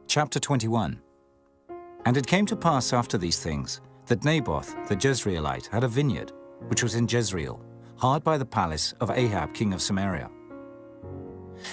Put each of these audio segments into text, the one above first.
Chapter 21. And it came to pass after these things, that Naboth the Jezreelite had a vineyard, which was in Jezreel, hard by the palace of Ahab king of Samaria.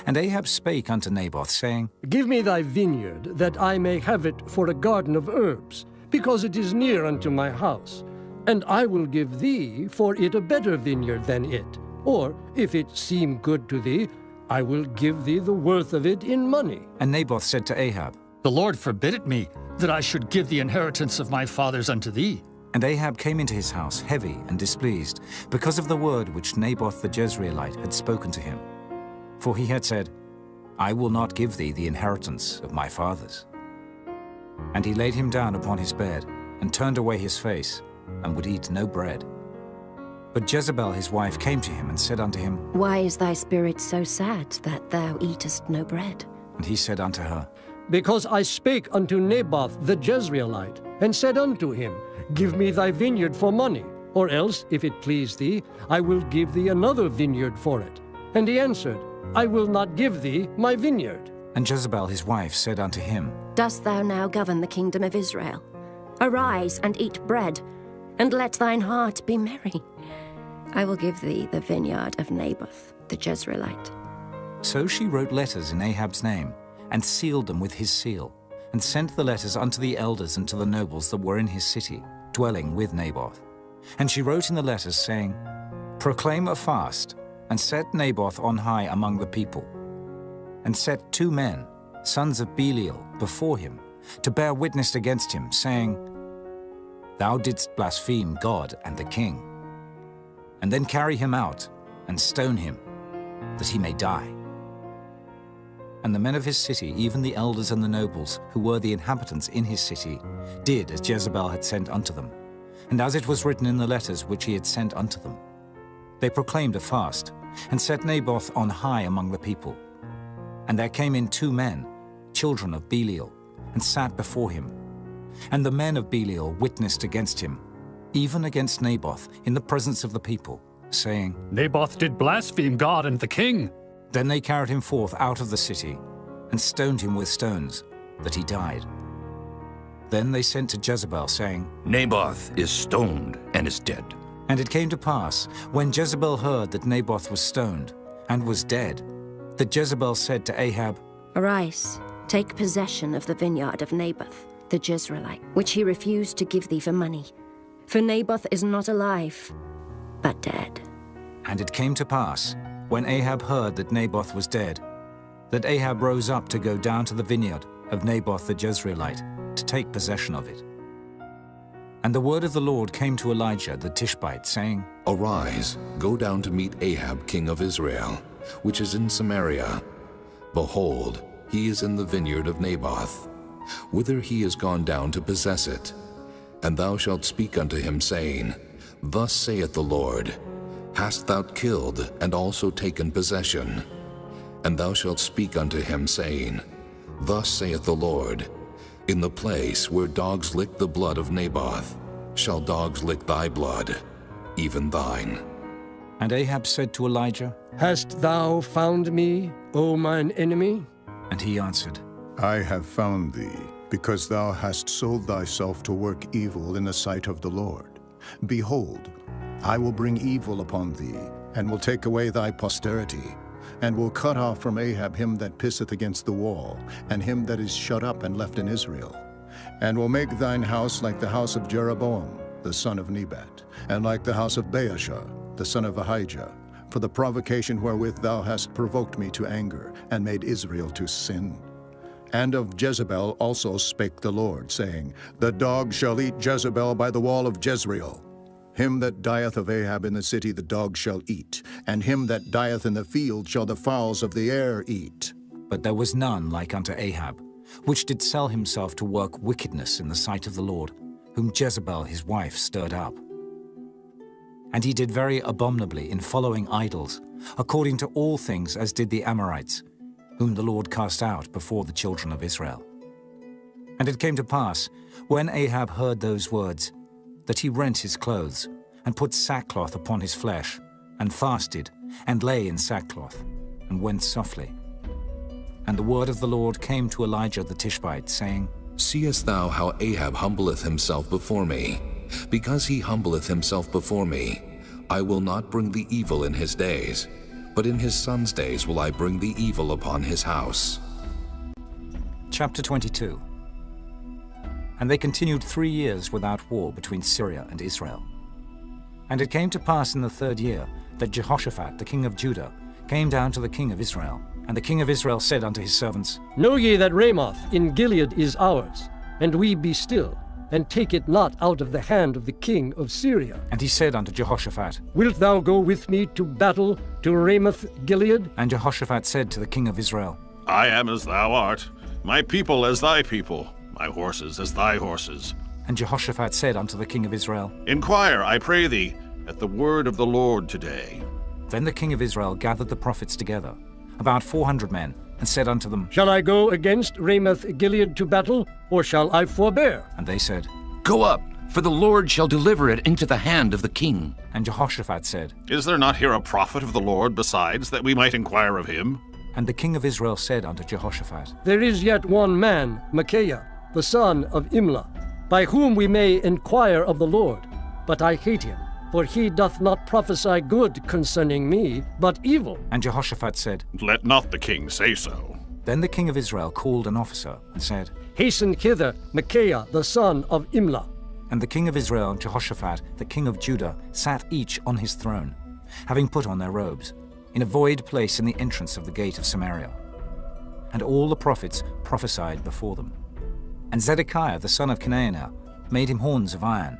And Ahab spake unto Naboth, saying, Give me thy vineyard, that I may have it for a garden of herbs, because it is near unto my house. And I will give thee for it a better vineyard than it. Or, if it seem good to thee, I will give thee the worth of it in money. And Naboth said to Ahab, The Lord forbid it me, that I should give the inheritance of my fathers unto thee. And Ahab came into his house heavy and displeased, because of the word which Naboth the Jezreelite had spoken to him. For he had said, I will not give thee the inheritance of my fathers. And he laid him down upon his bed, and turned away his face, and would eat no bread. But Jezebel his wife came to him, and said unto him, Why is thy spirit so sad, that thou eatest no bread? And he said unto her, Because I spake unto Naboth the Jezreelite, and said unto him, Give me thy vineyard for money, or else, if it please thee, I will give thee another vineyard for it. And he answered, I will not give thee my vineyard. And Jezebel his wife said unto him, Dost thou now govern the kingdom of Israel? Arise and eat bread, and let thine heart be merry. I will give thee the vineyard of Naboth the Jezreelite. So she wrote letters in Ahab's name, and sealed them with his seal, and sent the letters unto the elders and to the nobles that were in his city, dwelling with Naboth. And she wrote in the letters, saying, Proclaim a fast, and set Naboth on high among the people. And set 2 men, sons of Belial, before him, to bear witness against him, saying, Thou didst blaspheme God and the king. And then carry him out, and stone him, that he may die. And the men of his city, even the elders and the nobles, who were the inhabitants in his city, did as Jezebel had sent unto them, and as it was written in the letters which he had sent unto them. They proclaimed a fast, and set Naboth on high among the people. And there came in 2 men, children of Belial, and sat before him. And the men of Belial witnessed against him, even against Naboth, in the presence of the people, saying, Naboth did blaspheme God and the king. Then they carried him forth out of the city, and stoned him with stones, that he died. Then they sent to Jezebel, saying, Naboth is stoned and is dead. And it came to pass, when Jezebel heard that Naboth was stoned, and was dead, that Jezebel said to Ahab, Arise, take possession of the vineyard of Naboth the Jezreelite, which he refused to give thee for money. For Naboth is not alive, but dead. And it came to pass, when Ahab heard that Naboth was dead, that Ahab rose up to go down to the vineyard of Naboth the Jezreelite, to take possession of it. And the word of the Lord came to Elijah the Tishbite, saying, Arise, go down to meet Ahab king of Israel, which is in Samaria. Behold, he is in the vineyard of Naboth, whither he is gone down to possess it. And thou shalt speak unto him, saying, Thus saith the Lord, Hast thou killed and also taken possession? And thou shalt speak unto him, saying, Thus saith the Lord, In the place where dogs lick the blood of Naboth, shall dogs lick thy blood, even thine. And Ahab said to Elijah, Hast thou found me, O mine enemy? And he answered, I have found thee, because thou hast sold thyself to work evil in the sight of the Lord. Behold, I will bring evil upon thee, and will take away thy posterity, and will cut off from Ahab him that pisseth against the wall, and him that is shut up and left in Israel, and will make thine house like the house of Jeroboam, the son of Nebat, and like the house of Baasha, the son of Ahijah, for the provocation wherewith thou hast provoked me to anger, and made Israel to sin. And of Jezebel also spake the Lord, saying, The dog shall eat Jezebel by the wall of Jezreel. Him that dieth of Ahab in the city the dog shall eat, and him that dieth in the field shall the fowls of the air eat. But there was none like unto Ahab, which did sell himself to work wickedness in the sight of the Lord, whom Jezebel his wife stirred up. And he did very abominably in following idols, according to all things as did the Amorites, whom the Lord cast out before the children of Israel. And it came to pass, when Ahab heard those words, that he rent his clothes, and put sackcloth upon his flesh, and fasted, and lay in sackcloth, and went softly. And the word of the Lord came to Elijah the Tishbite, saying, Seest thou how Ahab humbleth himself before me? Because he humbleth himself before me, I will not bring the evil in his days, but in his son's days will I bring the evil upon his house. Chapter 22. And they continued 3 years without war between Syria and Israel. And it came to pass in the 3rd year that Jehoshaphat the king of Judah came down to the king of Israel. And the king of Israel said unto his servants, Know ye that Ramoth in Gilead is ours, and we be still, and take it not out of the hand of the king of Syria. And he said unto Jehoshaphat, Wilt thou go with me to battle to Ramoth Gilead? And Jehoshaphat said to the king of Israel, I am as thou art, my people as thy people, my horses as thy horses. And Jehoshaphat said unto the king of Israel, Inquire, I pray thee, at the word of the Lord today. Then the king of Israel gathered the prophets together, about 400 men, and said unto them, Shall I go against Ramoth Gilead to battle, or shall I forbear? And they said, Go up, for the Lord shall deliver it into the hand of the king. And Jehoshaphat said, Is there not here a prophet of the Lord besides, that we might inquire of him? And the king of Israel said unto Jehoshaphat, There is yet one man, Micaiah, the son of Imlah, by whom we may inquire of the Lord. But I hate him, for he doth not prophesy good concerning me, but evil. And Jehoshaphat said, Let not the king say so. Then the king of Israel called an officer, and said, Hasten hither Micaiah, the son of Imlah. And the king of Israel and Jehoshaphat, the king of Judah, sat each on his throne, having put on their robes, in a void place in the entrance of the gate of Samaria. And all the prophets prophesied before them. And Zedekiah the son of Kenana made him horns of iron.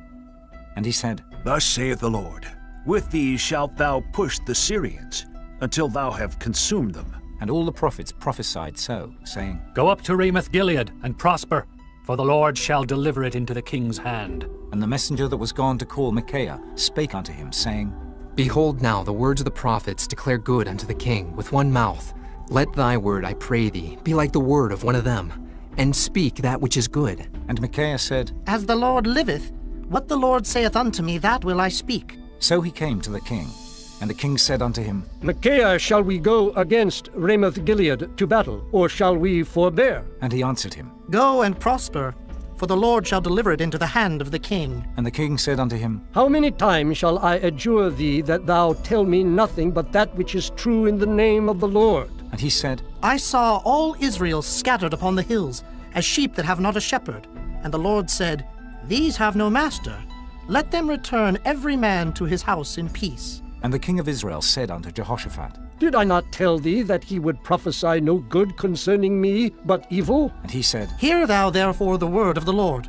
And he said, Thus saith the Lord, With these shalt thou push the Syrians, until thou have consumed them. And all the prophets prophesied so, saying, Go up to Ramoth Gilead and prosper, for the Lord shall deliver it into the king's hand. And the messenger that was gone to call Micaiah spake unto him, saying, Behold now, the words of the prophets declare good unto the king with one mouth. Let thy word, I pray thee, be like the word of one of them, and speak that which is good. And Micaiah said, As the Lord liveth, what the Lord saith unto me, that will I speak. So he came to the king. And the king said unto him, Micaiah, shall we go against Ramoth Gilead to battle, or shall we forbear? And he answered him. Go and prosper, for the Lord shall deliver it into the hand of the king. And the king said unto him, How many times shall I adjure thee that thou tell me nothing but that which is true in the name of the Lord? And he said, I saw all Israel scattered upon the hills, as sheep that have not a shepherd. And the Lord said, These have no master. Let them return every man to his house in peace. And the king of Israel said unto Jehoshaphat, Did I not tell thee that he would prophesy no good concerning me, but evil? And he said, Hear thou therefore the word of the Lord.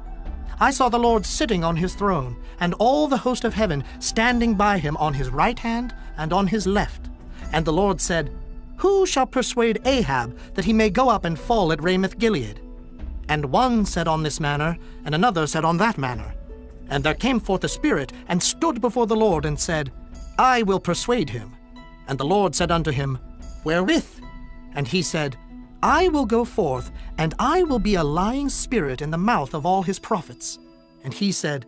I saw the Lord sitting on his throne, and all the host of heaven standing by him on his right hand and on his left. And the Lord said, Who shall persuade Ahab that he may go up and fall at Ramoth Gilead? And one said on this manner, and another said on that manner. And there came forth a spirit, and stood before the Lord, and said, I will persuade him. And the Lord said unto him, Wherewith? And he said, I will go forth, and I will be a lying spirit in the mouth of all his prophets. And he said,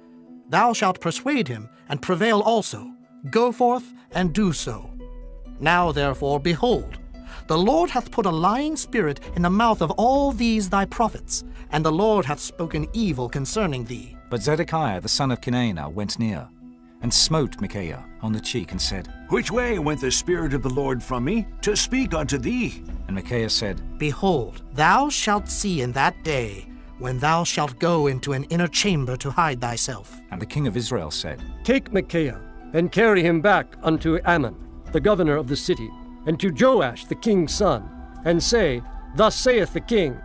Thou shalt persuade him, and prevail also. Go forth, and do so. Now therefore, behold, the Lord hath put a lying spirit in the mouth of all these thy prophets, and the Lord hath spoken evil concerning thee. But Zedekiah the son of Kenana went near, and smote Micaiah on the cheek, and said, Which way went the Spirit of the Lord from me, to speak unto thee? And Micaiah said, Behold, thou shalt see in that day, when thou shalt go into an inner chamber to hide thyself. And the king of Israel said, Take Micaiah, and carry him back unto Ammon, the governor of the city, and to Joash the king's son, and say, Thus saith the king,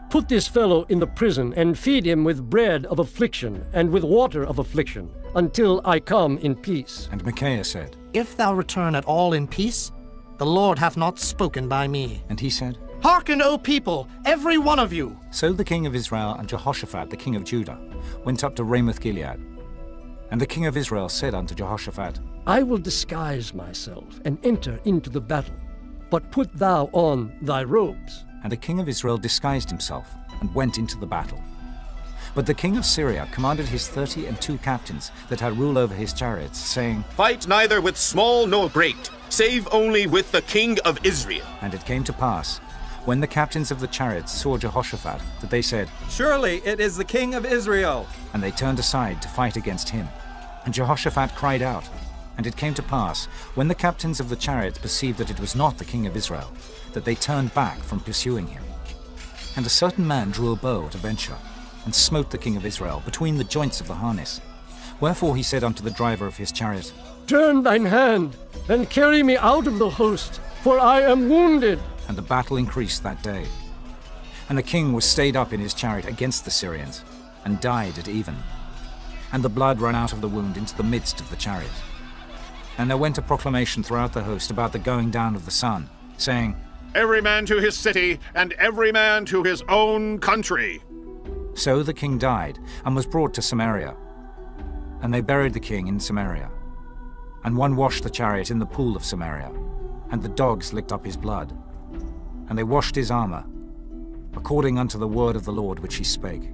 Put this fellow in the prison, and feed him with bread of affliction, and with water of affliction, until I come in peace. And Micaiah said, If thou return at all in peace, the Lord hath not spoken by me. And he said, Hearken, O people, every one of you. So the king of Israel and Jehoshaphat the king of Judah went up to Ramoth Gilead. And the king of Israel said unto Jehoshaphat, I will disguise myself, and enter into the battle, but put thou on thy robes. And the king of Israel disguised himself, and went into the battle. But the king of Syria commanded his 32 captains that had rule over his chariots, saying, Fight neither with small nor great, save only with the king of Israel. And it came to pass, when the captains of the chariots saw Jehoshaphat, that they said, "Surely it is the king of Israel." And they turned aside to fight against him. And Jehoshaphat cried out. And it came to pass, when the captains of the chariots perceived that it was not the king of Israel, that they turned back from pursuing him. And a certain man drew a bow at a venture, and smote the king of Israel between the joints of the harness. Wherefore he said unto the driver of his chariot, Turn thine hand, and carry me out of the host, for I am wounded. And the battle increased that day. And the king was stayed up in his chariot against the Syrians, and died at even. And the blood ran out of the wound into the midst of the chariot. And there went a proclamation throughout the host about the going down of the sun, saying, Every man to his city, and every man to his own country. So the king died, and was brought to Samaria. And they buried the king in Samaria. And one washed the chariot in the pool of Samaria, and the dogs licked up his blood. And they washed his armor, according unto the word of the Lord which he spake.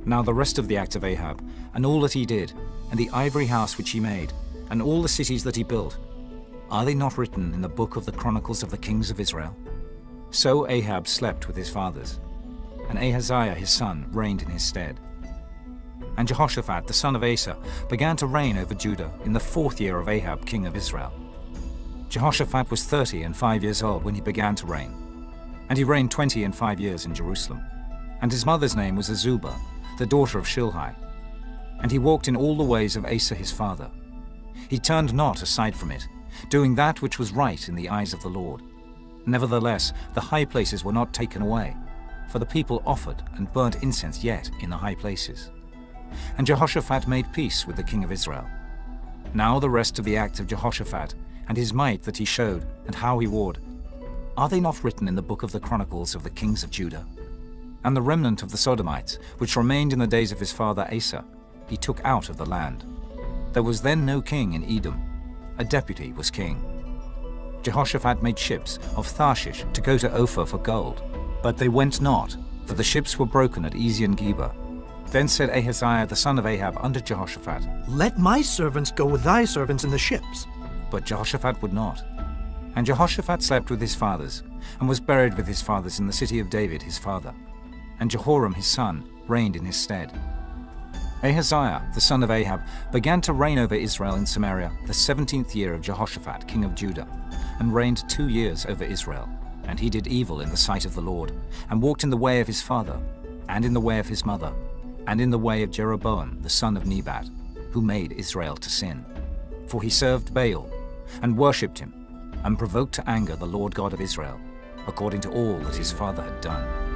Now the rest of the acts of Ahab, and all that he did, and the ivory house which he made, and all the cities that he built, are they not written in the book of the Chronicles of the kings of Israel? So Ahab slept with his fathers, and Ahaziah his son reigned in his stead. And Jehoshaphat the son of Asa began to reign over Judah in the 4th year of Ahab king of Israel. Jehoshaphat was 35 years old when he began to reign, and he reigned 25 years in Jerusalem. And his mother's name was Azubah, the daughter of Shilhi. And he walked in all the ways of Asa his father. He turned not aside from it, doing that which was right in the eyes of the Lord. Nevertheless, the high places were not taken away, for the people offered and burnt incense yet in the high places. And Jehoshaphat made peace with the king of Israel. Now the rest of the acts of Jehoshaphat, and his might that he showed, and how he warred, are they not written in the book of the Chronicles of the kings of Judah? And the remnant of the Sodomites, which remained in the days of his father Asa, he took out of the land. There was then no king in Edom. A deputy was king. Jehoshaphat made ships of Tharshish to go to Ophir for gold, but they went not, for the ships were broken at Ezion-Geber. Then said Ahaziah the son of Ahab unto Jehoshaphat, Let my servants go with thy servants in the ships. But Jehoshaphat would not. And Jehoshaphat slept with his fathers, and was buried with his fathers in the city of David his father. And Jehoram his son reigned in his stead. Ahaziah the son of Ahab began to reign over Israel in Samaria the 17th year of Jehoshaphat king of Judah, and reigned 2 years over Israel. And he did evil in the sight of the Lord, and walked in the way of his father, and in the way of his mother, and in the way of Jeroboam the son of Nebat, who made Israel to sin. For he served Baal, and worshipped him, and provoked to anger the Lord God of Israel, according to all that his father had done.